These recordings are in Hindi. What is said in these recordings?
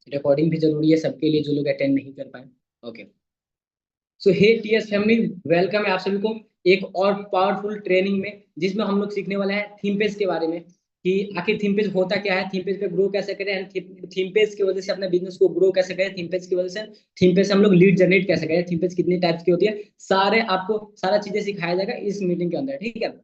रिकॉर्डिंग भी जरूरी है सबके लिए जो लोग अटेंड नहीं कर पाए। ओके। सो हे टीएस फैमिली, वेलकम है आप सभी को एक और पावरफुल ट्रेनिंग में, जिसमें हम लोग सीखने वाले हैं थीम पेज के बारे में कि आखिर थीम पेज होता क्या है, थीम पेज पे ग्रो कैसे करें एंड थीम पेज की वजह से अपने बिजनेस को ग्रो कैसे करें, थीम पेज की वजह से थीम पेज से हम लोग लीड जनरेट कैसे करें, थीम पेज कितनी टाइप्स की होती है, सारे आपको सारा चीजें सिखाया जाएगा इस मीटिंग के अंदर, ठीक है।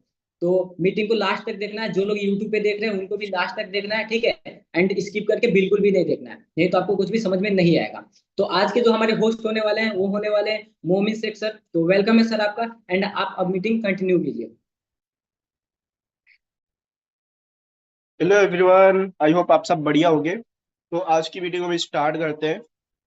तो मीटिंग को लास्ट तक देखना है, जो लोग यूट्यूब पे देख रहे हैं उनको भी लास्ट तक देखना है, ठीक है। एंड स्किप करके बिल्कुल भी नहीं देखना है, नहीं तो आपको कुछ भी समझ में नहीं आएगा। तो आज के जो हमारे होस्ट होने वाले हैं वो होने वाले हैं मोमिन शेख सर। तो वेलकम है सर आपका, एंड आप अब मीटिंग कंटिन्यू कीजिए। हेलो एवरीवन, आई होप आप सब बढ़िया होंगे। तो आज की मीटिंग हम स्टार्ट करते हैं।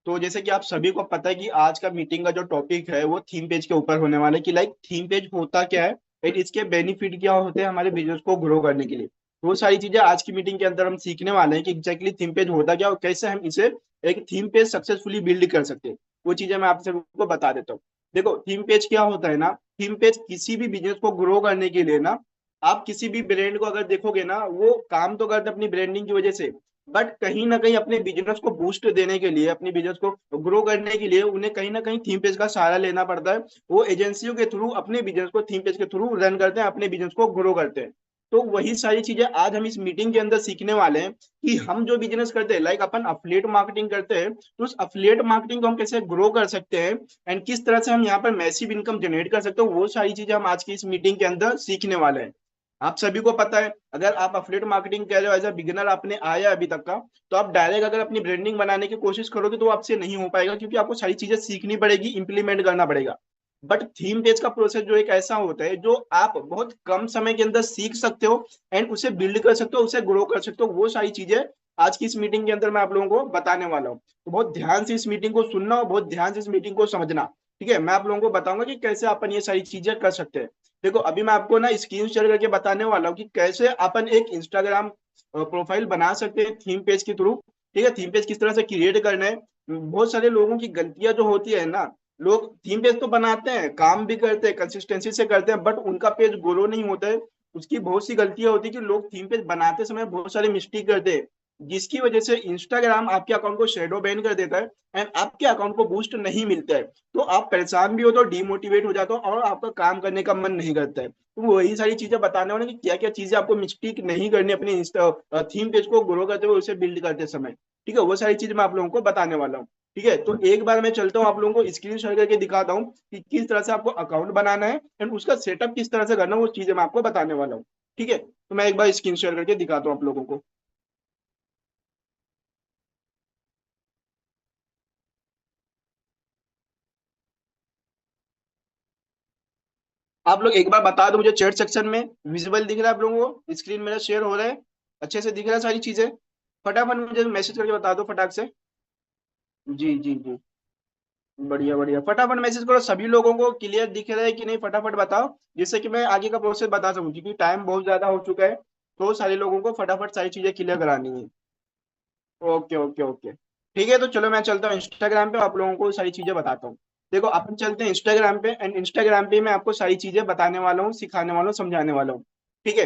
तो जैसे कि आप सभी को पता है कि आज का मीटिंग का जो टॉपिक है वो थीम पेज के ऊपर होने वाला है कि लाइक थीम पेज होता क्या है और इसके बेनिफिट क्या होते हैं हमारे बिजनेस को ग्रो करने के लिए। तो वो सारी चीजें आज की मीटिंग के अंदर हम सीखने वाले हैं कि एग्जैक्टली थीम पेज होता क्या और कैसे हम इसे एक थीम पेज सक्सेसफुली बिल्ड कर सकते हैं। वो चीजें मैं आप सबको बता देता हूँ। देखो, थीम पेज क्या होता है ना, थीम पेज किसी भी बिजनेस को ग्रो करने के लिए ना, आप किसी भी ब्रांड को अगर देखोगे ना, वो काम तो करते अपनी ब्रांडिंग की वजह से, बट कहीं ना कहीं अपने बिजनेस को बूस्ट देने के लिए, अपने बिजनेस को ग्रो करने के लिए उन्हें कहीं ना कहीं थीम पेज का सहारा लेना पड़ता है। वो एजेंसियों के थ्रू अपने बिजनेस को थीम पेज के थ्रू रन करते हैं, अपने बिजनेस को ग्रो करते हैं। तो वही सारी चीजें आज हम इस मीटिंग के अंदर सीखने वाले हैं कि हम जो बिजनेस करते हैं, लाइक अपन अफिलिएट मार्केटिंग करते हैं, तो उस अफिलिएट मार्केटिंग को हम कैसे ग्रो कर सकते हैं एंड किस तरह से हम यहाँ पर मैसिव इनकम जनरेट कर सकते हैं, वो सारी चीजें हम आज की इस मीटिंग के अंदर सीखने वाले हैं। आप सभी को पता है, अगर आप अफिलिएट मार्केटिंग कर रहे हो एज अ बिगिनर, आपने आया अभी तक का, तो आप डायरेक्ट अगर अपनी ब्रांडिंग बनाने की कोशिश करोगे तो वो आपसे नहीं हो पाएगा, क्योंकि आपको सारी चीजें सीखनी पड़ेगी, इंप्लीमेंट करना पड़ेगा। बट थीम पेज का प्रोसेस जो एक ऐसा होता है जो आप बहुत कम समय के अंदर सीख सकते हो एंड उसे बिल्ड कर सकते हो, उसे ग्रो कर सकते हो। वो सारी चीजें आज की इस मीटिंग के अंदर मैं आप लोगों को बताने वाला हूँ। तो बहुत ध्यान से इस मीटिंग को सुनना और बहुत ध्यान से इस मीटिंग को समझना। ठीक है, मैं आप लोगों को बताऊंगा कि कैसे अपन ये सारी चीजें कर सकते हैं। देखो, अभी मैं आपको ना स्क्रीन शेयर करके बताने वाला हूँ कि कैसे अपन एक इंस्टाग्राम प्रोफाइल बना सकते हैं थीम पेज के थ्रू। ठीक है, थीम पेज किस तरह से क्रिएट करना है। बहुत सारे लोगों की गलतियां जो होती है ना, लोग थीम पेज तो बनाते हैं, काम भी करते हैं, कंसिस्टेंसी से करते हैं, बट उनका पेज ग्रो नहीं होता है। उसकी बहुत सी गलतियां होती है कि लोग थीम पेज बनाते समय बहुत सारे मिस्टेक करते हैं, जिसकी वजह से इंस्टाग्राम आपके अकाउंट को शेडो बैन कर देता है एंड आपके अकाउंट को बूस्ट नहीं मिलता है। तो आप परेशान भी हो तो डीमोटिवेट हो जाते हो और आपका काम करने का मन नहीं करता है। तो वही सारी चीजें बताने वाले कि क्या क्या चीजें आपको मिस्टेक नहीं करनी अपने थीम पेज को ग्रो करते हुए, उसे बिल्ड करते समय। ठीक है, वो सारी चीजें मैं आप लोगों को बताने वाला हूँ। ठीक है, तो एक बार मैं चलता हूँ, आप लोगों को स्क्रीन शेयर करके दिखाता हूँ कि किस तरह से आपको अकाउंट बनाना है एंड उसका सेटअप किस तरह से करना है, वो चीजें मैं आपको बताने वाला हूँ। ठीक है, तो मैं एक बार स्क्रीन शेयर करके दिखाता हूँ आप लोगों को। आप लोग एक बार बता दो मुझे, चैट सेक्शन में विजिबल दिख रहा है आप लोगों को, स्क्रीन मेरा शेयर हो रहा है, अच्छे से दिख रहा है सारी चीजें? फटाफट मुझे मैसेज करके बता दो फटाक से। जी जी जी, बढ़िया बढ़िया, फटाफट मैसेज करो, सभी लोगों को क्लियर दिख रहा है कि नहीं, फटाफट बताओ, जिससे कि मैं आगे का प्रोसेस बता सकूं, क्योंकि टाइम बहुत ज्यादा हो चुका है। तो सारे लोगों को फटाफट सारी चीजें क्लियर करानी है। ओके ओके ओके, ठीक है, तो चलो मैं चलता हूँ इंस्टाग्राम पे, आप लोगों को सारी चीजें बताता हूँ। देखो, अपन चलते हैं इंस्टाग्राम पे एंड इंस्टाग्राम पे मैं आपको सारी चीजें बताने वाला हूँ, सिखाने वाला हूँ, समझाने वाला हूँ। ठीक है,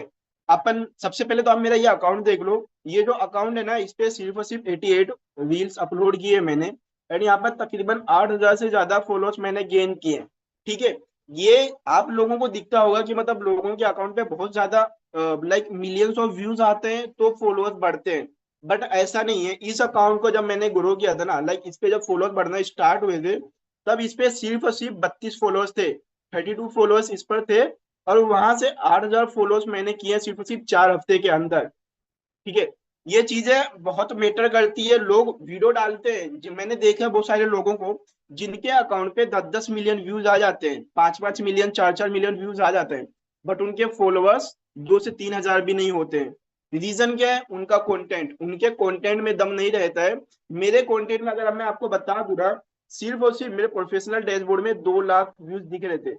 अपन सबसे पहले तो आप मेरा ये अकाउंट देख लो। ये जो अकाउंट है ना, इस पे सिर्फ और सिर्फ 88 रील्स अपलोड किए मैंने एंड यहाँ पर तकरीबन 8,000 से ज्यादा फॉलोअर्स मैंने गेन किए। ठीक है, ये आप लोगों को दिखता होगा कि मतलब लोगों के अकाउंट पे बहुत ज्यादा लाइक मिलियंस ऑफ व्यूज आते हैं तो फॉलोअर्स बढ़ते हैं, बट ऐसा नहीं है। इस अकाउंट को जब मैंने ग्रो किया था ना, लाइक इस पे जब फॉलोअर बढ़ना स्टार्ट हुए थे, तब इस पे सिर्फ और सिर्फ 32 फॉलोअर्स थे, 32 फॉलोअर्स इस पर थे। और वहां से 8,000 फॉलोअर्स मैंने किए सिर्फ और सिर्फ 4 हफ्ते के अंदर। ठीक है, ये चीजें बहुत मैटर करती है। लोग वीडियो डालते हैं, मैंने देखा है बहुत सारे लोगों को जिनके अकाउंट पे 10-10 मिलियन व्यूज आ जाते हैं, 5-5 मिलियन, 4-4 मिलियन व्यूज आ जाते हैं, बट उनके फॉलोअर्स 2 से 3 हजार भी नहीं होते हैं। रीजन क्या है? उनका कंटेंट, उनके कंटेंट में दम नहीं रहता है। मेरे कंटेंट में अगर मैं आपको बता दूं ना, सिर्फ और सिर्फ मेरे प्रोफेशनल डैशबोर्ड में 2 लाख व्यूज दिख रहे थे।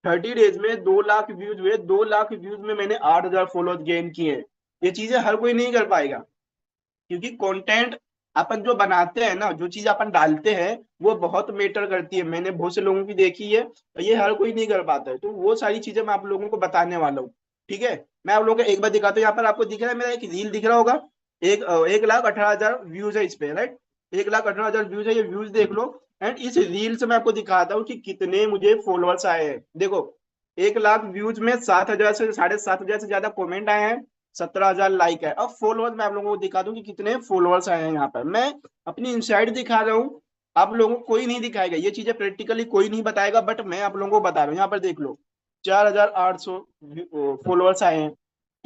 30 डेज में 2 लाख व्यूज हुए, 2 लाख व्यूज में मैंने 8,000 फॉलोअर्स गेन किए हैं। ये चीजें हर कोई नहीं कर पाएगा, क्योंकि कंटेंट अपन जो बनाते हैं ना, जो चीज अपन डालते हैं, वो बहुत मैटर करती है। मैंने बहुत से लोगों की देखी है, और ये हर कोई नहीं कर पाता है। तो वो सारी चीजें मैं आप लोगों को बताने वाला हूँ। ठीक है, मैं आप लोगों को एक बार दिखाता हूँ। यहाँ पर आपको दिख रहा है, मेरा एक रील दिख रहा होगा, 1,18,000 व्यूज है इस पे, राइट? 1,18,000 व्यूज है, ये व्यूज देख लो। एंड इस रील से मैं आपको दिखाता हूँ कि कितने मुझे फॉलोअर्स आए हैं। देखो, 1 लाख व्यूज में 7,000 से 7,500 से ज्यादा कमेंट आए हैं, 17,000 लाइक है। अब फॉलोअर्स मैं आप लोगों को दिखा दूं कि कितने फॉलोअर्स आए हैं। यहाँ पर मैं अपनी इनसाइड दिखा रहा हूँ, आप लोगों को कोई नहीं दिखाएगा, ये चीजें प्रैक्टिकली कोई नहीं बताएगा, बट मैं आप लोगों को बता रहा हूँ। यहाँ पर देख लो, 4,800 फॉलोअर्स आए हैं।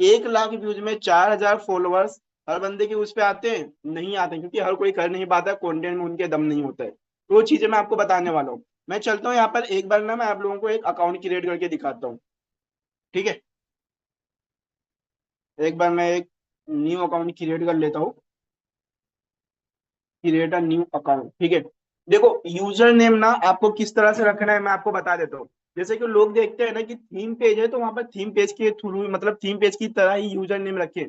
1 लाख व्यूज में 4,000 फॉलोअर्स हर बंदे के उस पे आते हैं? नहीं आते, क्योंकि हर कोई कर नहीं पाता, कंटेंट में उनके दम नहीं होता है। तो वो चीजें मैं आपको बताने वाला हूँ। मैं चलता हूँ यहाँ पर, एक बार ना मैं आप लोगों को एक अकाउंट क्रिएट करके दिखाता हूँ, ठीक है। एक बार मैं एक न्यू अकाउंट क्रिएट कर लेता हूँ, क्रिएट अ न्यू अकाउंट, ठीक है। देखो, यूजर नेम ना आपको किस तरह से रखना है मैं आपको बता देता हूँ। जैसे कि लोग देखते हैं ना कि थीम पेज है, तो वहां पर थीम पेज के थ्रू, मतलब थीम पेज की तरह ही यूजर नेम रखे।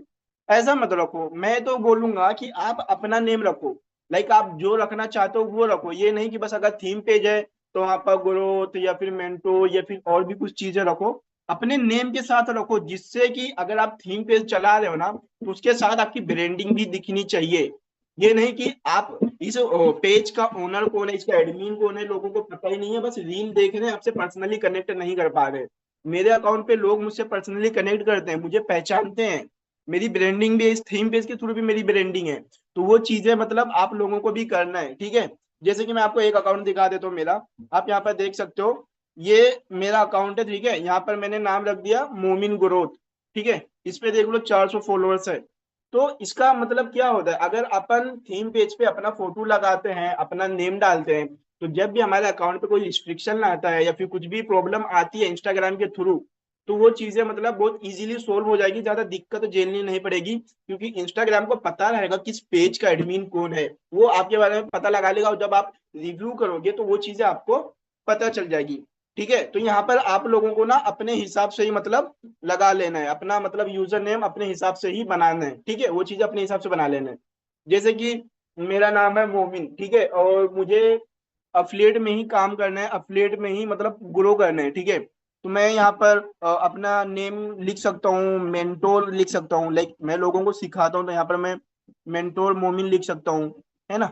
ऐसा मत रखो, मैं तो बोलूंगा कि आप अपना नेम रखो। लाइक आप जो रखना चाहते हो वो रखो, ये नहीं कि बस अगर थीम पेज है तो वहां पर ग्रोथ या फिर मेंटो या फिर और भी कुछ चीजें रखो। अपने नेम के साथ रखो, जिससे कि अगर आप थीम पेज चला रहे हो ना, तो उसके साथ आपकी ब्रांडिंग भी दिखनी चाहिए। ये नहीं कि आप इस पेज का ओनर कौन है, इसका एडमिन कौन है, लोगों को पता ही नहीं है, बस रील देख रहे हैं, आपसे पर्सनली कनेक्ट नहीं कर पा रहे। मेरे अकाउंट पे लोग मुझसे पर्सनली कनेक्ट करते हैं, मुझे पहचानते हैं, मेरी ब्रांडिंग भी इस थीम पेज के थ्रू भी मेरी ब्रांडिंग है। तो वो चीजें मतलब आप लोगों को भी करना है, ठीक है। जैसे कि मैं आपको एक अकाउंट दिखा देता हूँ मेरा, आप यहाँ पर देख सकते हो, ये मेरा अकाउंट है, ठीक है। यहाँ पर मैंने नाम रख दिया मोमिन ग्रोथ, ठीक है। इस पे देख लो 400 फॉलोअर्स है। तो इसका मतलब क्या होता है, अगर अपन थीम पेज पे अपना फोटो लगाते हैं, अपना नेम डालते हैं, तो जब भी हमारे अकाउंट पे कोई रिस्ट्रिक्शन आता है या फिर कुछ भी प्रॉब्लम आती है इंस्टाग्राम के थ्रू, तो वो चीजें मतलब बहुत इजीली सोल्व हो जाएगी, ज्यादा दिक्कत झेलनी नहीं पड़ेगी, क्योंकि इंस्टाग्राम को पता रहेगा किस पेज का एडमिन कौन है, वो आपके बारे में पता लगा लेगा, और जब आप रिव्यू करोगे तो वो चीजें आपको पता चल जाएगी, ठीक है। तो यहाँ पर आप लोगों को ना अपने हिसाब से ही मतलब लगा लेना है, अपना मतलब यूजर नेम अपने हिसाब से ही बनाना है, ठीक है। वो चीजें अपने हिसाब से बना लेना है। जैसे कि मेरा नाम है मोमिन, ठीक है, और मुझे अफिलिएट में ही काम करना है, अफिलिएट में ही मतलब ग्रो करना है, ठीक है। तो मैं यहाँ पर अपना नेम लिख सकता हूँ, मेंटोर लिख सकता हूँ, लाइक मैं लोगों को सिखाता हूँ, तो यहाँ पर मैं मेंटोर मोमिन लिख सकता हूँ, है ना।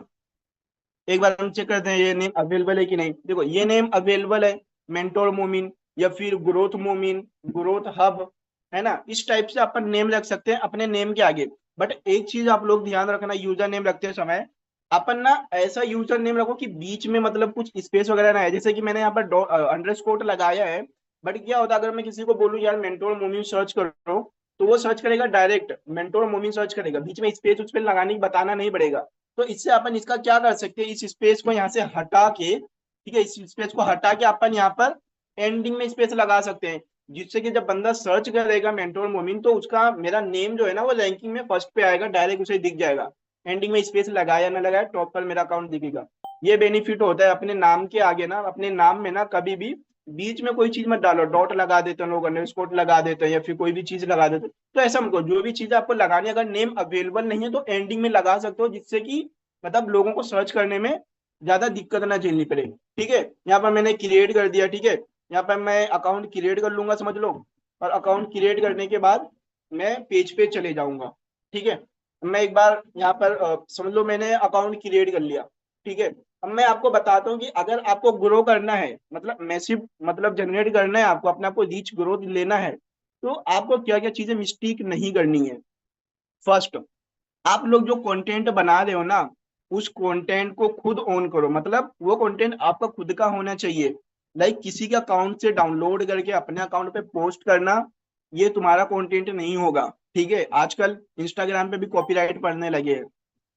एक बार हम चेक करते हैं ये नेम अवेलेबल है कि नहीं। देखो, ये नेम अवेलेबल है, मेंटोर मोमिन या फिर ग्रोथ मोमिन, ग्रोथ हब, है ना। इस टाइप से अपन नेम रख सकते हैं अपने नेम के आगे। बट एक चीज आप लोग ध्यान रखना, यूजर नेम रखते समय अपन ना ऐसा यूजर नेम रखो कि बीच में मतलब कुछ स्पेस वगैरह ना है। जैसे कि मैंने यहाँ पर अंडरस्कोर लगाया है, बट क्या होता है अगर मैं किसी को बोलूँ यार मेंटोर मोमिन सर्च करो, तो वो सर्च करेगा डायरेक्ट मेंटोर मोमिन सर्च करेगा, बीच में स्पेस उस पर लगाने की बताना नहीं पड़ेगा। तो इससे अपन इसका क्या कर सकते हैं, इस स्पेस को यहाँ से हटा के, ठीक है, इस स्पेस को हटा के अपन यहाँ पर एंडिंग में स्पेस लगा सकते हैं, जिससे कि जब बंदा सर्च करेगा मेंटोर मोमिन, तो उसका मेरा नेम जो है ना वो रैंकिंग में फर्स्ट पे आएगा, डायरेक्ट उसे दिख जाएगा। एंडिंग में स्पेस लगाया ना लगाया, टॉप पर मेरा अकाउंट दिखेगा। ये बेनिफिट होता है अपने नाम के आगे ना, अपने नाम में ना कभी भी बीच में कोई चीज मत डालो, डॉट लगा देते हैं लोग, अंडरस्कोर लगा देते हैं या फिर कोई भी चीज लगा देते हैं। तो ऐसा मत करो, जो भी चीज आपको लगानी है, अगर नेम अवेलेबल नहीं है तो एंडिंग में लगा सकते हो, जिससे कि मतलब लोगों को सर्च करने में ज्यादा दिक्कत ना झेलनी पड़े, ठीक है। यहाँ पर मैंने क्रिएट कर दिया, ठीक है। यहाँ पर मैं अकाउंट क्रिएट कर लूंगा, समझ लो। और अकाउंट क्रिएट करने के बाद मैं पेज पे चले जाऊंगा, ठीक है। मैं एक बार यहाँ पर समझ लो मैंने अकाउंट क्रिएट कर लिया, ठीक है। अब मैं आपको बताता हूँ कि अगर आपको ग्रो करना है, मतलब मैसिव मतलब जनरेट करना है, आपको अपने आपको रीच ग्रोथ लेना है, तो आपको क्या क्या चीजें मिस्टेक नहीं करनी है। फर्स्ट, आप लोग जो कंटेंट बना रहे हो ना, उस कंटेंट को खुद ओन करो, मतलब वो कंटेंट आपका खुद का होना चाहिए। लाइक किसी के अकाउंट से डाउनलोड करके अपने अकाउंट पे पोस्ट करना, ये तुम्हारा कंटेंट नहीं होगा, ठीक है। आजकल इंस्टाग्राम पे भी कॉपीराइट पड़ने लगे हैं।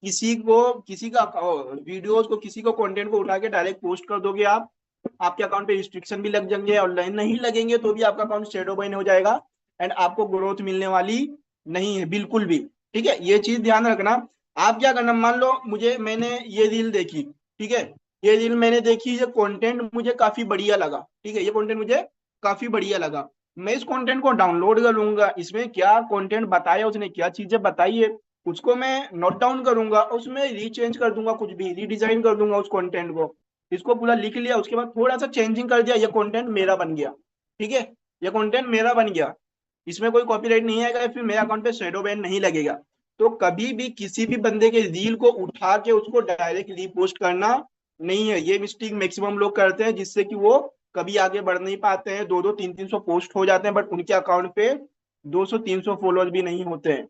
किसी को किसी का वीडियोस को किसी को कंटेंट को उठा के डायरेक्ट पोस्ट कर दोगे आप, आपके अकाउंट पे रिस्ट्रिक्शन भी लग जाएंगे, ऑनलाइन नहीं लगेंगे तो भी आपका अकाउंट शेडो बैन हो जाएगा, एंड आपको ग्रोथ मिलने वाली नहीं है बिल्कुल भी, ठीक है। ये चीज ध्यान रखना। आप क्या करना, मान लो मैंने ये रील देखी, ठीक है। ये रील मैंने देखी, ये कंटेंट मुझे काफी बढ़िया लगा, ठीक है, ये कंटेंट मुझे काफी बढ़िया लगा। मैं इस कंटेंट को डाउनलोड कर लूंगा, इसमें क्या कंटेंट बताया उसने, क्या चीजें बताई है, उसको मैं नोट डाउन करूंगा, उसमें रीचेंज कर दूंगा, कुछ भी रीडिजाइन कर दूंगा उस कंटेंट को। इसको पूरा लिख लिया, उसके बाद थोड़ा सा चेंजिंग कर दिया, ये कंटेंट मेरा बन गया, ठीक है। ये कंटेंट मेरा बन गया, इसमें कोई कॉपीराइट नहीं आएगा, फिर मेरे अकाउंट पे शेडो बैन नहीं लगेगा। तो कभी भी किसी भी बंदे के रील को उठा के उसको डायरेक्ट रीपोस्ट करना नहीं है। ये मिस्टेक मैक्सिमम लोग करते हैं, जिससे कि वो कभी आगे बढ़ नहीं पाते हैं। 200-300 पोस्ट हो जाते हैं, बट उनके अकाउंट पे 200-300 फॉलोअर भी नहीं होते हैं।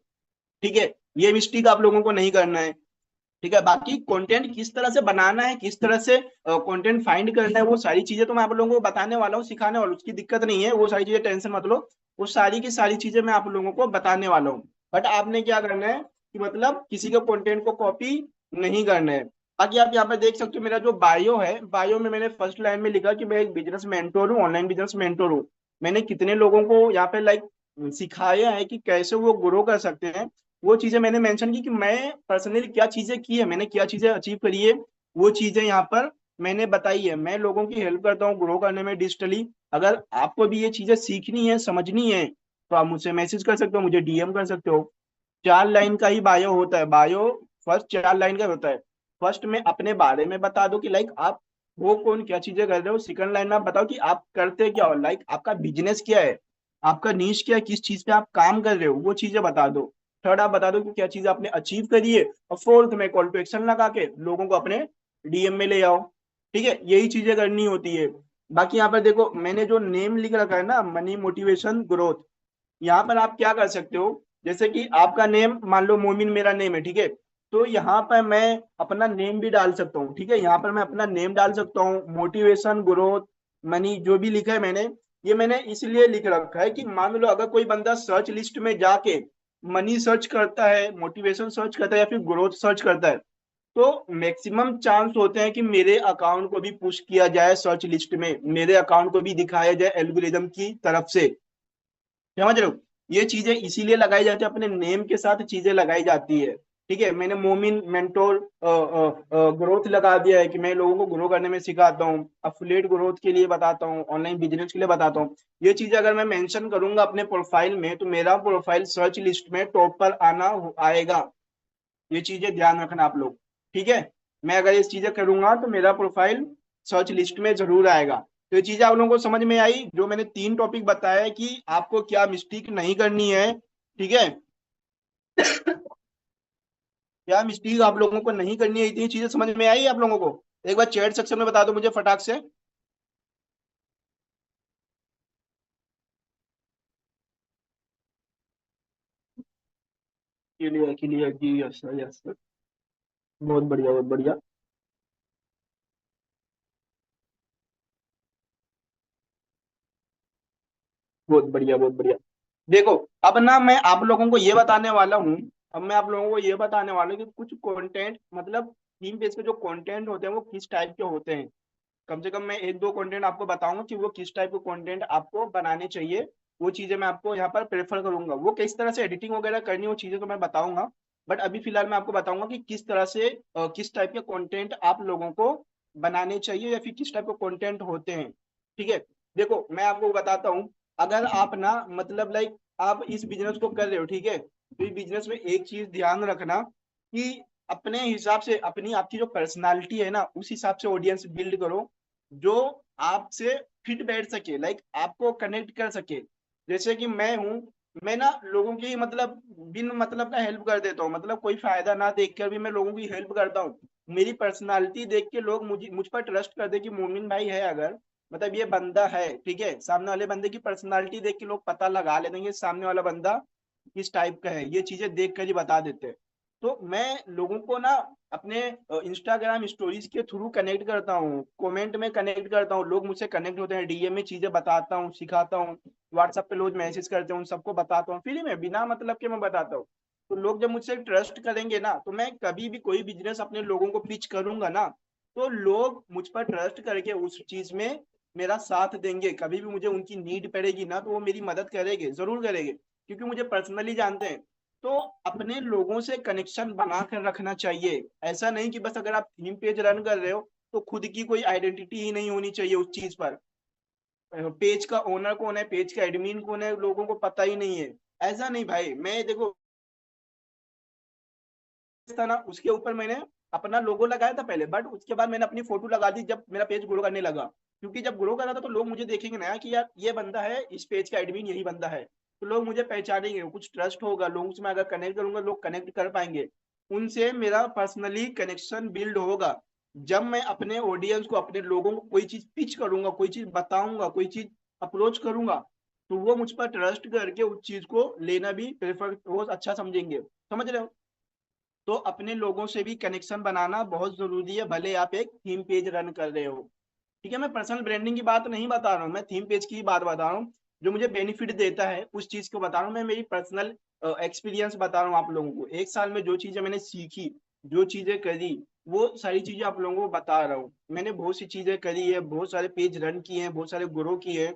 ठीक है, ये मिस्टेक आप लोगों को नहीं करना है। ठीक है, बाकी कंटेंट किस तरह से बनाना है, किस तरह से कंटेंट फाइंड करना है, वो सारी चीजें तो मैं आप लोगों को बताने वाला हूँ, सिखाने वाला हूँ, उसकी दिक्कत नहीं है। वो सारी चीजें टेंशन मत लो, वो सारी की सारी चीजें मैं आप लोगों को बताने वाला हूँ। बट आपने क्या करना है कि मतलब किसी के कंटेंट को कॉपी नहीं करना है। बाकी आप यहाँ पे देख सकते हो, मेरा जो बायो है, बायो में मैंने फर्स्ट लाइन में लिखा कि मैं एक बिजनेस मेंटोर हूँ, ऑनलाइन बिजनेस मेंटोर हूँ। मैंने कितने लोगों को यहाँ पे लाइक सिखाया है कि कैसे वो ग्रो कर सकते हैं, वो चीजें मैंने मेंशन की कि मैं पर्सनली क्या चीजें की है, मैंने क्या चीजें अचीव करी है, वो चीजें यहाँ पर मैंने बताई है। मैं लोगों की हेल्प करता हूँ ग्रो करने में डिजिटली। अगर आपको भी ये चीजें सीखनी है, समझनी है, तो आप मुझसे मैसेज कर सकते हो, मुझे डीएम कर सकते हो। 4 लाइन का ही बायो होता है, बायो फर्स्ट 4 लाइन का होता है। फर्स्ट में अपने बारे में बता दो कि लाइक आप वो कौन, क्या चीजें कर रहे हो। सेकंड लाइन में आप बताओ कि आप करते क्या हो, लाइक आपका बिजनेस क्या है, आपका नीश क्या है, किस चीज पे आप काम कर रहे हो, वो चीजें बता दो। थर्ड आप बता दो कि क्या चीज आपने अचीव करी है। और फोर्थ में कॉल टू एक्शन लगा के लोगों को अपने डीएम में ले आओ। ठीक है, यही चीजें करनी होती है। बाकी यहाँ पर देखो, मैंने जो नेम लिख रखा है ना, मनी मोटिवेशन ग्रोथ, यहाँ पर आप क्या कर सकते हो, जैसे कि आपका नेम मान लो मोमिन मेरा नेम है, ठीक है, तो यहाँ पर मैं अपना नेम भी डाल सकता हूँ। ठीक है, यहाँ पर मैं अपना नेम डाल सकता हूँ, मोटिवेशन ग्रोथ मनी जो भी लिखा है मैंने, ये मैंने इसलिए लिख रखा है कि मान लो अगर कोई बंदा सर्च लिस्ट में जाके मनी सर्च करता है, मोटिवेशन सर्च करता है, या फिर ग्रोथ सर्च करता है, तो मैक्सिमम चांस होते हैं कि मेरे अकाउंट को भी पुश किया जाए सर्च लिस्ट में, मेरे अकाउंट को भी दिखाया जाए एल्गोरिदम की तरफ से। समझ रहे हो, ये चीजें इसीलिए लगाई जाती है, अपने नेम के साथ चीजें लगाई जाती है। ठीक है, मैंने मोमिन मेंटोर ग्रोथ लगा दिया है कि मैं लोगों को ग्रो करने में सिखाता हूँ, अफिलिएट ग्रोथ के लिए बताता हूँ, ऑनलाइन बिजनेस के लिए बताता हूँ। ये चीजें अगर मैं मेंशन करूंगा अपने प्रोफाइल में, तो मेरा प्रोफाइल सर्च लिस्ट में टॉप पर आएगा। ये चीजें ध्यान रखना आप लोग। ठीक है, मैं अगर ये चीजें करूंगा तो मेरा प्रोफाइल सर्च लिस्ट में जरूर आएगा। तो ये चीजें आप लोगों को समझ में आई, जो मैंने 3 टॉपिक बताया कि आपको क्या मिस्टेक नहीं करनी है। ठीक है, क्या मिस्टेक आप लोगों को नहीं करनी है, इतनी चीजें समझ में आई आप लोगों को? एक बार चैट सेक्शन में बता दो मुझे फटाक से। क्लियर क्लियर जी, यस सर, यस सर। बहुत बढ़िया, बहुत बढ़िया। बहुत बढ़िया, बहुत बढ़िया। देखो, अब ना मैं आप लोगों को ये बताने वाला हूँ, अब मैं आप लोगों को ये बताने वाला हूँ कि कुछ कंटेंट मतलब थीम पेज के जो कंटेंट होते हैं वो किस टाइप के होते हैं। कम से कम मैं 1-2 कंटेंट आपको बताऊंगा कि वो किस टाइप के कंटेंट आपको बनाने चाहिए। वो चीजें मैं आपको यहाँ पर प्रेफर करूंगा, वो किस तरह से एडिटिंग वगैरह करनी, वो चीजें तो मैं बताऊंगा। बट अभी फिलहाल मैं आपको बताऊंगा कि किस तरह से किस टाइप के कंटेंट आप लोगों को बनाने चाहिए, या फिर किस टाइप के कंटेंट होते हैं। ठीक है, देखो मैं आपको बताता हूँ। अगर आप ना मतलब लाइक आप इस बिजनेस को कर रहे हो, ठीक है, तो इस बिजनेस में एक चीज ध्यान रखना कि अपने हिसाब से, अपनी आपकी जो पर्सनालिटी है ना, उस हिसाब से ऑडियंस बिल्ड करो जो आपसे फिट बैठ सके, लाइक आपको कनेक्ट कर सके। जैसे कि मैं हूँ, मैं ना लोगों की मतलब बिन मतलब का हेल्प कर देता हूँ, मतलब कोई फायदा ना देख कर भी मैं लोगों की हेल्प करता हूँ। मेरी पर्सनालिटी देख के लोग मुझ पर ट्रस्ट कर दे कि मोमिन भाई है, अगर मतलब ये बंदा है, ठीक है, सामने वाले बंदे की पर्सनालिटी देख के लोग पता लगा लेते हैं कि सामने वाला बंदा किस टाइप का है, ये चीजें देख कर ही बता देते हैं। तो मैं लोगों को ना अपने इंस्टाग्राम स्टोरीज के थ्रू कनेक्ट करता हूँ, कमेंट में कनेक्ट करता हूँ, लोग मुझसे कनेक्ट होते हैं, डीएम में चीजें बताता हूँ, सिखाता हूँ, व्हाट्सएप पे लोग मैसेज करते हैं, उन सबको बताता हूँ, फ्री में बिना मतलब के मैं बताता हूँ। तो लोग जब मुझसे ट्रस्ट करेंगे ना, तो मैं कभी भी कोई बिजनेस अपने लोगों को पिच करूंगा ना, तो लोग मुझ पर ट्रस्ट करके उस चीज में मेरा साथ देंगे। कभी भी मुझे उनकी नीड पड़ेगी ना, तो वो मेरी मदद करेंगे, जरूर करेंगे, क्योंकि मुझे पर्सनली जानते हैं। तो अपने लोगों से कनेक्शन बना कर रखना चाहिए। ऐसा नहीं कि बस अगर आप थीम पेज रन कर रहे हो तो खुद की कोई आइडेंटिटी ही नहीं होनी चाहिए उस चीज पर। पेज का ओनर कौन है, पेज का एडमिन कौन है, लोगों को पता ही नहीं है। ऐसा नहीं भाई, मैं देखो था ना, उसके ऊपर मैंने अपना लोगो लगाया था पहले, बट उसके बाद मैंने अपनी फोटो लगा दी जब मेरा पेज ग्रो करने लगा। क्योंकि जब ग्रो कर रहा था तो लोग मुझे देखेंगे ना कि यार ये बंदा है, इस पेज का एडमिन यही बंदा है। तो लोग मुझे पहचानेंगे, कुछ ट्रस्ट होगा, लोगों से मैं अगर कनेक्ट करूंगा लोग कनेक्ट कर पाएंगे, उनसे मेरा पर्सनली कनेक्शन बिल्ड होगा। जब मैं अपने ऑडियंस को, अपने लोगों को कोई चीज पिच करूंगा, कोई चीज बताऊंगा, कोई चीज अप्रोच करूंगा, तो वो मुझ पर ट्रस्ट करके उस चीज को लेना भी प्रेफर, वो अच्छा समझेंगे। समझ रहे हो? तो अपने लोगों से भी कनेक्शन बनाना बहुत जरूरी है, भले आप एक थीम पेज रन कर रहे हो। ठीक है, मैं पर्सनल ब्रांडिंग की बात नहीं बता रहा हूँ, मैं थीम पेज की ही बात बता रहा हूँ। जो मुझे बेनिफिट देता है उस चीज को बता रहा हूँ, मैं मेरी पर्सनल एक्सपीरियंस बता रहा हूँ आप लोगों को। एक साल में जो चीजें मैंने सीखी, जो चीजें करी, वो सारी चीजें आप लोगों को बता रहा हूँ। मैंने बहुत सी चीजें करी है, बहुत सारे पेज रन किए हैं, बहुत सारे ग्रो किए हैं।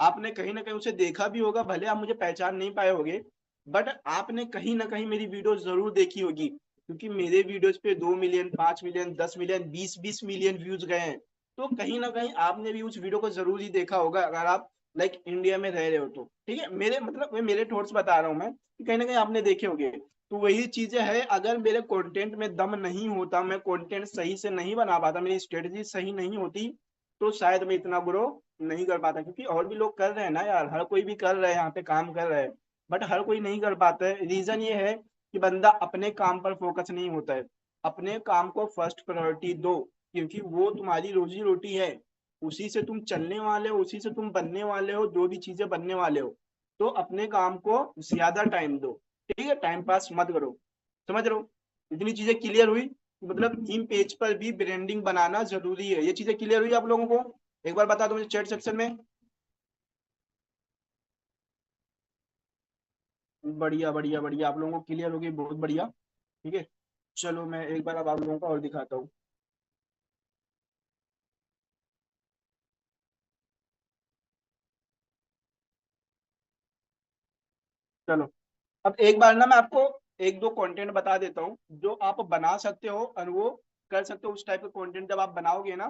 आपने कहीं ना कहीं उसे देखा भी होगा, भले आप मुझे पहचान नहीं पाए होगे, बट आपने कहीं ना कहीं मेरी वीडियो जरूर देखी होगी, क्योंकि मेरे वीडियोस पे 2 million, 5 million, 10 million, 20-20 million views गए हैं। तो कहीं ना कहीं आपने भी उस वीडियो को जरूर ही देखा होगा, अगर आप लाइक इंडिया में रह रहे हो तो। ठीक है, मेरे मतलब मैं मेरे थॉट्स बता रहा हूँ मैं, कि कहीं ना कहीं आपने देखे होंगे। तो वही चीजें है, अगर मेरे कंटेंट में दम नहीं होता, मैं कंटेंट सही से नहीं बना पाता, मेरी स्ट्रेटजी सही नहीं होती, तो शायद मैं इतना ग्रो नहीं कर पाता। क्योंकि और भी लोग कर रहे हैं ना यार, हर कोई भी कर रहा है, यहाँ पे काम कर रहा है, बट हर कोई नहीं कर पाता है। रीजन ये है कि बंदा अपने काम पर फोकस नहीं होता है। अपने काम को फर्स्ट प्रायोरिटी दो, क्योंकि वो तुम्हारी रोजी रोटी है, उसी से तुम चलने वाले हो, उसी से तुम बनने वाले हो, जो भी चीजें बनने वाले हो। तो अपने काम को ज्यादा टाइम दो, ठीक है, टाइम पास मत करो। समझ रहे हो? इतनी चीजें क्लियर हुई? मतलब थीम पेज पर भी ब्रांडिंग बनाना जरूरी है। ये चीजें क्लियर हुई आप लोगों को? एक बार बता दो मुझे चैट सेक्शन में। बढ़िया बढ़िया बढ़िया, आप लोगों को क्लियर होगी, बहुत बढ़िया। ठीक है, चलो मैं एक बार अब आप लोगों को और दिखाता हूँ। चलो, अब एक बार ना मैं आपको एक दो कंटेंट बता देता हूँ जो आप बना सकते हो और वो कर सकते हो। उस टाइप का कंटेंट जब आप बनाओगे ना,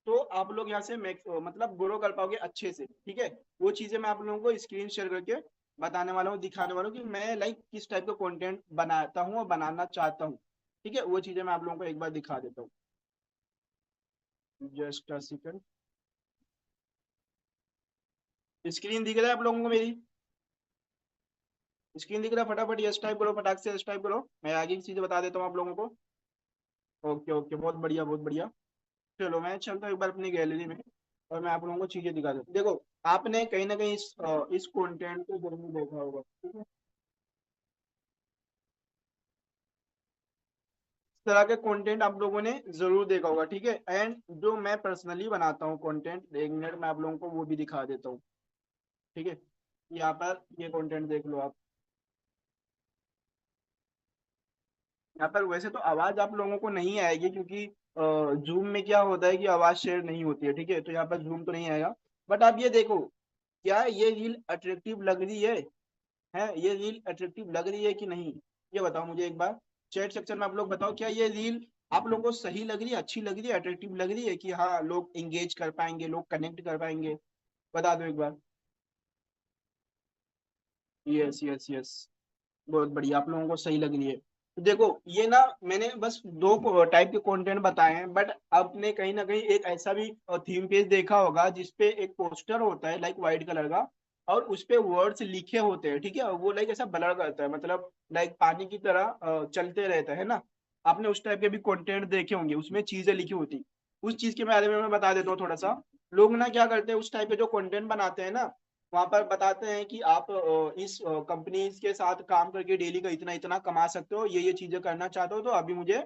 तो आप लोग यहाँ से मतलब ग्रो कर पाओगे अच्छे से। ठीक है, वो चीजें मैं आप लोगों को स्क्रीन शेयर करके बताने वाला हूँ, दिखाने वाला हूँ कि मैं लाइक किस टाइप का कंटेंट बनाता हूँ और बनाना चाहता हूँ। ठीक है, वो चीजें मैं आप लोगों को एक बार दिखा देता हूँ। Just a second. स्क्रीन दिख रहा है आप लोगों को मेरी? स्क्रीन दिख रहा है? फटाफट यस टाइप करो, फटाक से यस टाइप करो, मैं आगे की चीजें बता देता हूँ आप लोगों को। ओके ओके, बहुत बढ़िया बहुत बढ़िया। चलो मैं चलता हूँ एक बार अपनी गैलरी में, और मैं आप लोगों को चीजें दिखा दूँ। देखो, आपने कहीं ना कहीं इस कंटेंट को जरूर देखा होगा। ठीक है, इस तरह के कंटेंट आप लोगों ने जरूर देखा होगा। ठीक है, एंड जो मैं पर्सनली बनाता हूँ कंटेंट, एक मिनट मैं आप लोगों को वो भी दिखा देता हूँ। ठीक है, यहाँ पर ये कंटेंट देख लो आप। यहाँ पर वैसे तो आवाज आप लोगों को नहीं आएगी, क्योंकि जूम में क्या होता है कि आवाज शेयर नहीं होती है। ठीक है, तो यहाँ पर जूम तो नहीं आएगा, बट आप ये देखो, क्या ये रील अट्रैक्टिव लग रही है ये रील अट्रैक्टिव लग रही है कि नहीं? ये बताओ मुझे एक बार, चैट सेक्शन में आप लोग बताओ, क्या ये रील आप लोगों को सही लग रही है, अच्छी लग रही है, अट्रैक्टिव लग रही है, कि हाँ लोग एंगेज कर पाएंगे, लोग कनेक्ट कर पाएंगे? बता दो एक बार। यस यस यस, बहुत बढ़िया, आप लोगों को सही लग रही है। तो देखो, ये ना मैंने बस दो टाइप के कंटेंट बताए हैं, बट आपने कहीं ना कहीं एक ऐसा भी थीम पेज देखा होगा जिसपे एक पोस्टर होता है लाइक व्हाइट कलर का, और उस पे वर्ड्स लिखे होते हैं। ठीक है, वो लाइक ऐसा ब्लर करता है, मतलब लाइक पानी की तरह चलते रहता है ना। आपने उस टाइप के भी कंटेंट देखे होंगे, उसमें चीजें लिखी होती। उस चीज के बारे में मैं बता देता हूँ थोड़ा सा। लोग ना क्या करते हैं, उस टाइप के जो कंटेंट बनाते हैं ना, वहां पर बताते हैं कि आप इस कंपनी के साथ काम करके डेली का इतना इतना कमा सकते हो, ये चीजें करना चाहते हो तो अभी मुझे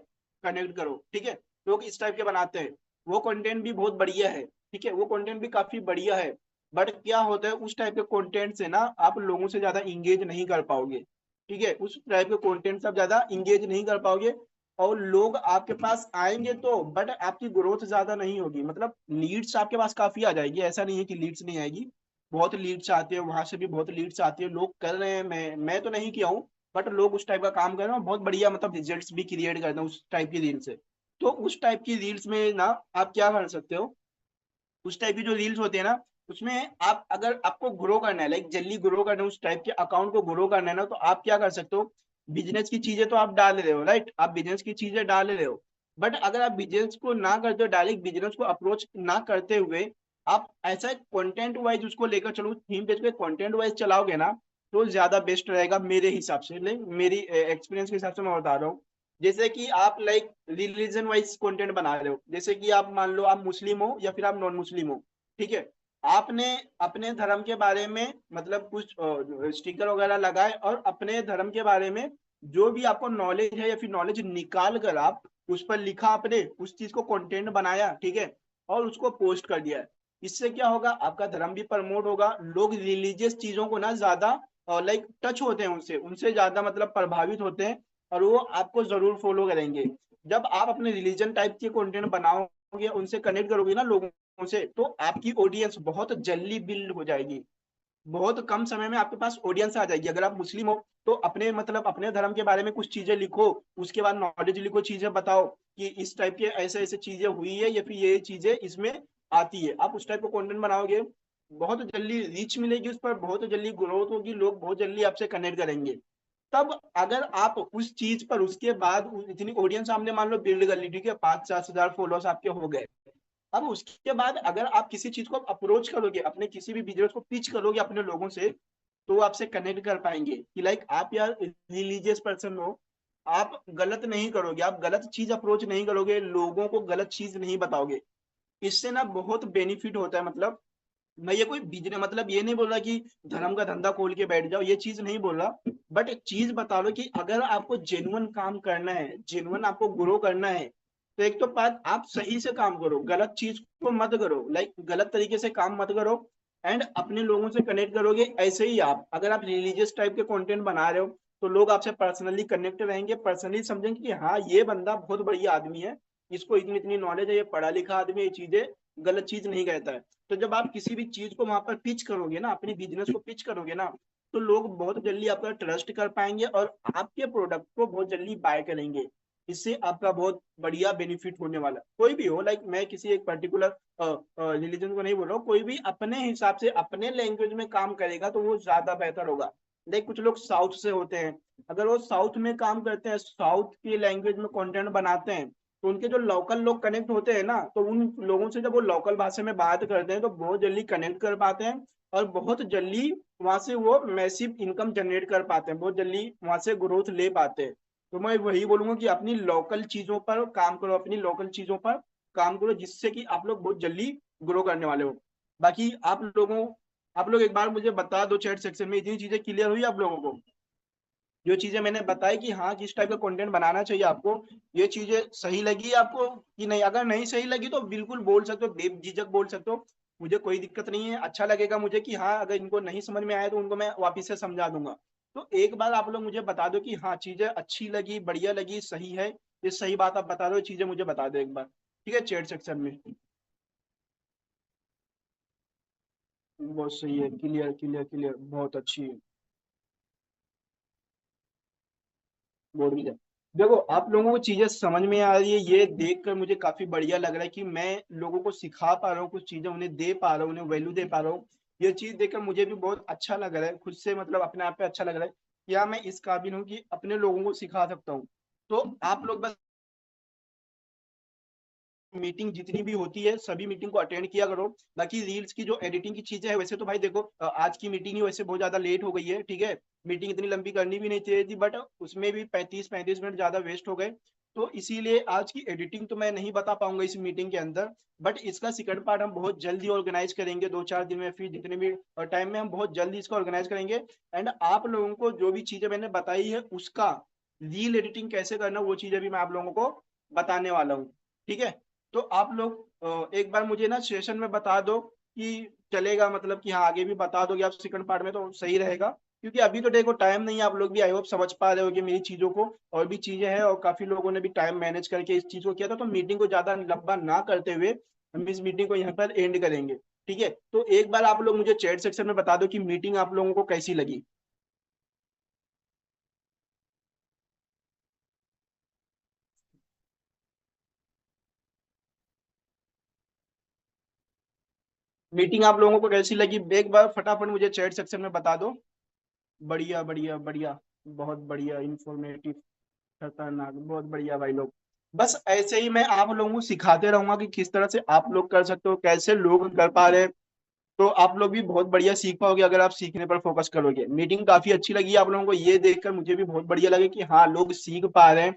कनेक्ट करो। ठीक है, लोग इस टाइप के बनाते हैं, वो कंटेंट भी बहुत बढ़िया है। ठीक है, वो कंटेंट भी काफी बढ़िया है, बट क्या होता है, उस टाइप के कंटेंट से ना आप लोगों से ज्यादा इंगेज नहीं कर पाओगे। ठीक है, उस टाइप के कंटेंट से आप ज्यादा इंगेज नहीं कर पाओगे, और लोग आपके पास आएंगे तो, बट आपकी ग्रोथ ज्यादा नहीं होगी। मतलब लीड्स आपके पास काफी आ जाएगी, ऐसा नहीं है कि लीड्स नहीं आएगी, बहुत लीड्स आती है, वहां से भी बहुत लीड्स आती है, लोग कर रहे हैं, मैं तो नहीं किया हूँ, बट लोग उस टाइप का काम कर रहे हैं, बहुत बढ़िया, मतलब रिजल्ट्स भी क्रिएट करते हैं उस टाइप की रील से। तो उस टाइप की रील्स में ना आप क्या कर सकते हो, उस टाइप की जो रील्स होती है ना, उसमें आप अगर आपको ग्रो करना है, लाइक जल्दी ग्रो करना है, उस टाइप के अकाउंट को ग्रो करना है ना, तो आप क्या कर सकते हो, बिजनेस की चीजें तो आप डाल रहे हो, राइट, आप बिजनेस की चीजें डाल रहे हो, बट अगर आप बिजनेस को ना करते हो, डायरेक्ट बिजनेस को अप्रोच ना करते हुए आप ऐसा कंटेंट वाइज उसको लेकर चलो, थीम पेज पे कंटेंट वाइज चलाओगे ना, तो ज्यादा बेस्ट रहेगा मेरे हिसाब से। लाइक मेरी एक्सपीरियंस के हिसाब से मैं बता रहा हूँ। जैसे कि आप लाइक रिलीजन वाइज कंटेंट बना रहे हो, जैसे कि आप मान लो आप मुस्लिम हो या फिर आप नॉन मुस्लिम हो, ठीक है। आपने अपने धर्म के बारे में मतलब कुछ स्टिकर वगैरह लगाए और अपने धर्म के बारे में जो भी आपको नॉलेज है या फिर नॉलेज निकाल कर आप उस पर लिखा, आपने उस चीज को कंटेंट बनाया, ठीक है, और उसको पोस्ट कर दिया। इससे क्या होगा, आपका धर्म भी प्रमोट होगा, लोग रिलीजियस चीजों को ना ज्यादा लाइक टच होते हैं, उनसे उनसे ज्यादा मतलब प्रभावित होते हैं, और वो आपको जरूर फॉलो करेंगे। जब आप अपने रिलीजन टाइप के कंटेंट बनाओगे, उनसे कनेक्ट करोगे ना लोगों से, तो आपकी ऑडियंस बहुत जल्दी बिल्ड हो जाएगी। बहुत कम समय में आपके पास ऑडियंस आ जाएगी। अगर आप मुस्लिम हो तो अपने मतलब अपने धर्म के बारे में कुछ चीजें लिखो, उसके बाद नॉलेज लिखो, चीजें बताओ कि इस टाइप के ऐसे ऐसे चीजें हुई है या फिर ये चीजें इसमें आती है। आप उस टाइप का कंटेंट बनाओगे, बहुत जल्दी रीच मिलेगी, उस पर बहुत जल्दी ग्रोथ होगी, लोग बहुत जल्दी आपसे कनेक्ट करेंगे। तब अगर आप उस चीज पर उसके बाद इतनी ऑडियंस आपने मान लो बिल्ड कर ली, ठीक है, 5-7 हजार फॉलोअर्स आपके हो गए। अब उसके बाद अगर आप किसी चीज को अप्रोच करोगे, अपने किसी भी बिजनेस को पिच करोगे अपने लोगों से, तो वो आपसे कनेक्ट कर पाएंगे कि लाइक आप यार रिलीजियस पर्सन हो, आप गलत नहीं करोगे, आप गलत चीज अप्रोच नहीं करोगे, लोगों को गलत चीज नहीं बताओगे। इससे ना बहुत बेनिफिट होता है। मतलब मैं ये कोई बिजनेस मतलब ये नहीं बोल रहा कि धर्म का धंधा खोल के बैठ जाओ, ये चीज नहीं बोल रहा, बट एक चीज बता लो कि अगर आपको जेन्युइन काम करना है, जेन्युइन आपको ग्रो करना है, तो एक तो बात आप सही से काम करो, गलत चीज को मत करो, लाइक गलत तरीके से काम मत करो, एंड अपने लोगों से कनेक्ट करोगे। ऐसे ही आप अगर आप रिलीजियस टाइप के कंटेंट बना रहे हो, तो लोग आपसे पर्सनली कनेक्ट रहेंगे, पर्सनली समझेंगे कि हाँ ये बंदा बहुत बढ़िया आदमी है, इसको इतनी इतनी नॉलेज है, ये पढ़ा लिखा आदमी है, ये चीजें गलत चीज नहीं कहता है। तो जब आप किसी भी चीज को वहां पर पिच करोगे ना, अपनी बिजनेस को पिच करोगे ना, तो लोग बहुत जल्दी आपका ट्रस्ट कर पाएंगे और आपके प्रोडक्ट को बहुत जल्दी बाय करेंगे। इससे आपका बहुत बढ़िया बेनिफिट होने वाला है। कोई भी हो, लाइक मैं किसी एक पर्टिकुलर रिलीजन को नहीं बोल रहा हूँ, कोई भी अपने हिसाब से अपने लैंग्वेज में काम करेगा तो वो ज्यादा बेहतर होगा। लाइक कुछ लोग साउथ से होते हैं, अगर वो साउथ में काम करते हैं, साउथ की लैंग्वेज में कंटेंट बनाते हैं, तो उनके जो लोकल लोग कनेक्ट होते हैं ना, तो उन लोगों से जब वो लोकल भाषा में बात करते हैं तो बहुत जल्दी कनेक्ट कर पाते हैं, और बहुत जल्दी वहां से वो मैसिव इनकम जनरेट कर पाते हैं, बहुत जल्दी वहां से ग्रोथ ले पाते हैं। तो मैं वही बोलूंगा कि अपनी लोकल चीजों पर काम करो, अपनी लोकल चीजों पर काम करो, जिससे कि आप लोग बहुत जल्दी ग्रो करने वाले हो। बाकी आप लोग एक बार मुझे बता दो चैट सेक्शन में, इतनी चीजें क्लियर हुई आप लोगों को? जो चीजें मैंने बताई कि हाँ किस टाइप का कंटेंट बनाना चाहिए आपको, ये चीजें सही लगी आपको कि नहीं? अगर नहीं सही लगी तो बिल्कुल बोल सकते हो, बेझिझक बोल सकते हो, मुझे कोई दिक्कत नहीं है। अच्छा लगेगा मुझे कि हाँ अगर इनको नहीं समझ में आया तो उनको मैं वापिस से समझा दूंगा। तो एक बार आप लोग मुझे बता दो कि हाँ चीजें अच्छी लगी, बढ़िया लगी, सही है, ये सही बात आप बता दो, चीजें मुझे बता दो एक बार, ठीक है, चैट सेक्शन में। बहुत सही है, क्लियर क्लियर क्लियर, बहुत अच्छी है। बोर्ड भी है। देखो आप लोगों को चीजें समझ में आ रही है, ये देख कर मुझे काफी बढ़िया लग रहा है कि मैं लोगों को सिखा पा रहा हूँ, कुछ चीजें उन्हें दे पा रहा हूँ, उन्हें वैल्यू दे पा रहा हूँ। ये चीज देखकर मुझे भी बहुत अच्छा लग रहा है, खुद से मतलब अपने आप पे अच्छा लग रहा है कि हाँ मैं इस काबिल हूँ कि अपने लोगों को सिखा सकता हूँ। तो आप लोग बस मीटिंग जितनी भी होती है सभी मीटिंग को अटेंड किया करो। बाकी रील्स की जो एडिटिंग की चीजें है, वैसे तो भाई देखो आज की मीटिंग ही वैसे बहुत ज्यादा लेट हो गई है, ठीक है, मीटिंग इतनी लंबी करनी भी नहीं चाहिए थी, बट उसमें भी 35-35 मिनट ज्यादा वेस्ट हो गए। तो इसीलिए आज की एडिटिंग तो मैं नहीं बता पाऊंगा इस मीटिंग के अंदर, बट इसका सेकंड पार्ट हम बहुत जल्दी ऑर्गेनाइज करेंगे, 2-4 दिन में, फिर जितने भी टाइम में हम बहुत जल्दी इसको ऑर्गेनाइज करेंगे। एंड आप लोगों को जो भी चीजें मैंने बताई है उसका रील एडिटिंग कैसे करना, वो चीजें भी मैं आप लोगों को बताने वाला हूँ, ठीक है। तो आप लोग एक बार मुझे ना सेशन में बता दो कि चलेगा, मतलब कि हाँ आगे भी बता दोगे आप सेकंड पार्ट में तो सही रहेगा, क्योंकि अभी तो देखो टाइम नहीं है, आप लोग भी आई होप समझ पा रहे होगे मेरी चीजों को, और भी चीजें हैं और काफी लोगों ने भी टाइम मैनेज करके इस चीज को किया था। तो मीटिंग को ज्यादा लंबा ना करते हुए हम इस मीटिंग को यहाँ पर एंड करेंगे, ठीक है। तो एक बार आप लोग मुझे चैट सेक्शन में बता दो कि मीटिंग आप लोगों को कैसी लगी। मीटिंग आप लोगों को कैसी लगी एक बार फटाफट मुझे चैट सेक्शन में बता दो। बढ़िया बढ़िया बढ़िया, बहुत बढ़िया, इंफॉर्मेटिव, खतरनाक, बहुत बढ़िया भाई लोग। बस ऐसे ही मैं आप लोगों को सिखाते रहूंगा कि किस तरह से आप लोग कर सकते हो, कैसे लोग कर पा रहे हैं, तो आप लोग भी बहुत बढ़िया सीख पाओगे अगर आप सीखने पर फोकस करोगे। मीटिंग काफी अच्छी लगी आप लोगों को, ये देखकर मुझे भी बहुत बढ़िया लगे कि हाँ लोग सीख पा रहे हैं,